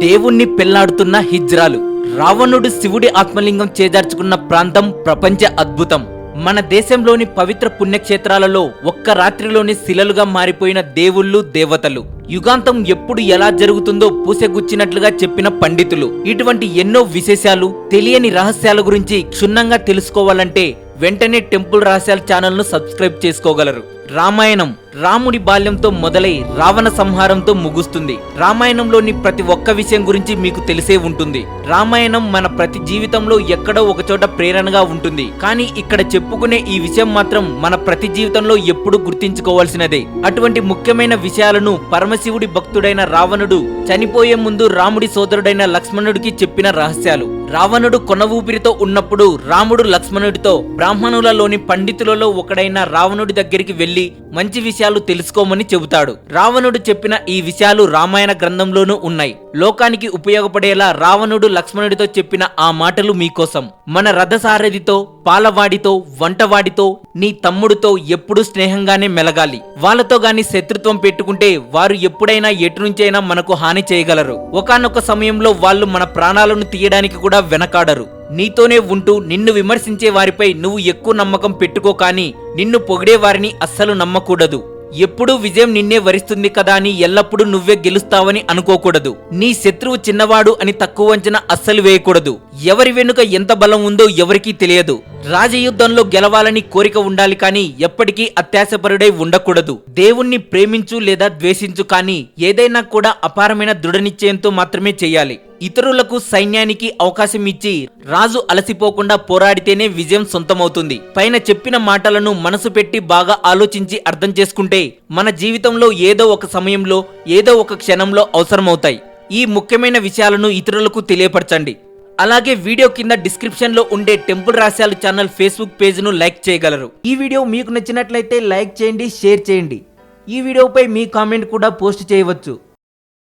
దేవుణ్ణి పెళ్లాడుతున్న హిజ్రాలు. రావణుడు శివుడి ఆత్మలింగం చేజార్చుకున్న ప్రాంతం ప్రపంచ అద్భుతం. మన దేశంలోని పవిత్ర పుణ్యక్షేత్రాలలో ఒక్క రాత్రిలోని శిలలుగా మారిపోయిన దేవుళ్ళు దేవతలు. యుగాంతం ఎప్పుడు ఎలా జరుగుతుందో పూసెగుచ్చినట్లుగా చెప్పిన పండితులు. ఇటువంటి ఎన్నో విశేషాలు, తెలియని రహస్యాల గురించి క్షుణ్ణంగా తెలుసుకోవాలంటే వెంటనే టెంపుల్ రహస్యాల ఛానల్ను సబ్స్క్రైబ్ చేసుకోగలరు. రామాయణం రాముడి బాల్యంతో మొదలై రావణ సంహారంతో ముగుస్తుంది. రామాయణంలోని ప్రతి ఒక్క విషయం గురించి మీకు తెలిసే ఉంటుంది. రామాయణం మన ప్రతి జీవితంలో ఎక్కడో ఒకచోట ప్రేరణగా ఉంటుంది. కానీ ఇక్కడ చెప్పుకునే ఈ విషయం మాత్రం మన ప్రతి జీవితంలో ఎప్పుడూ గుర్తించుకోవాల్సినదే. అటువంటి ముఖ్యమైన విషయాలను పరమశివుడి భక్తుడైన రావణుడు చనిపోయే ముందు రాముడి సోదరుడైన లక్ష్మణుడికి చెప్పిన రహస్యాలు. రావణుడు కొన ఊపిరితో ఉన్నప్పుడు రాముడు లక్ష్మణుడితో బ్రాహ్మణులలోని పండితులలో ఒకడైన రావణుడి దగ్గరికి వెళ్లి మంచి విషయాలు తెలుసుకోమని చెబుతాడు. రావణుడు చెప్పిన ఈ విషయాలు రామాయణ గ్రంథంలోనూ ఉన్నాయి. లోకానికి ఉపయోగపడేలా రావణుడు లక్ష్మణుడితో చెప్పిన ఆ మాటలు మీకోసం. మన రథసారథితో, పాలవాడితో, వంటవాడితో, నీ తమ్ముడితో ఎప్పుడూ స్నేహంగానే మెలగాలి. వాళ్ళతో గాని శత్రుత్వం పెట్టుకుంటే వారు ఎప్పుడైనా ఎటు నుంచైనా మనకు హాని చేయగలరు. ఒకానొక సమయంలో వాళ్ళు మన ప్రాణాలను తీయడానికి కూడా వెనకాడరు. నీతోనే ఉంటూ నిన్ను విమర్శించే వారిపై నువ్వు ఎక్కువ నమ్మకం పెట్టుకో, కానీ నిన్ను పొగిడే వారిని అస్సలు నమ్మకూడదు. ఎప్పుడూ విజయం నిన్నే వరిస్తుంది కదా అని ఎల్లప్పుడూ నువ్వే గెలుస్తావని అనుకోకూడదు. నీ శత్రువు చిన్నవాడు అని తక్కువ అంచనా అస్సలు వేయకూడదు. ఎవరి వెనుక ఎంత బలం ఉందో ఎవరికీ తెలియదు. రాజయుద్ధంలో గెలవాలని కోరిక ఉండాలి, కానీ ఎప్పటికీ అత్యాశపరుడై ఉండకూడదు. దేవుణ్ణి ప్రేమించు లేదా ద్వేషించు, కానీ ఏదైనా కూడా అపారమైన దృఢనిశ్చయంతో మాత్రమే చేయాలి. ఇతరులకు, సైన్యానికి అవకాశం ఇచ్చి రాజు అలసిపోకుండా పోరాడితేనే విజయం సొంతమవుతుంది. పైన చెప్పిన మాటలను మనసు పెట్టి బాగా ఆలోచించి అర్థం చేసుకుంటే మన జీవితంలో ఏదో ఒక సమయంలో, ఏదో ఒక క్షణంలో అవసరమవుతాయి. ఈ ముఖ్యమైన విషయాలను ఇతరులకు తెలియపరచండి. అలాగే వీడియో కింద డిస్క్రిప్షన్ లో ఉండే టెంపుల్ రహస్యాలు ఛానల్ ఫేస్బుక్ పేజ్ ను లైక్ చేయగలరు. ఈ వీడియో మీకు నచ్చినట్లయితే లైక్ చేయండి, షేర్ చేయండి. ఈ వీడియోపై మీ కామెంట్ కూడా పోస్ట్ చేయవచ్చు.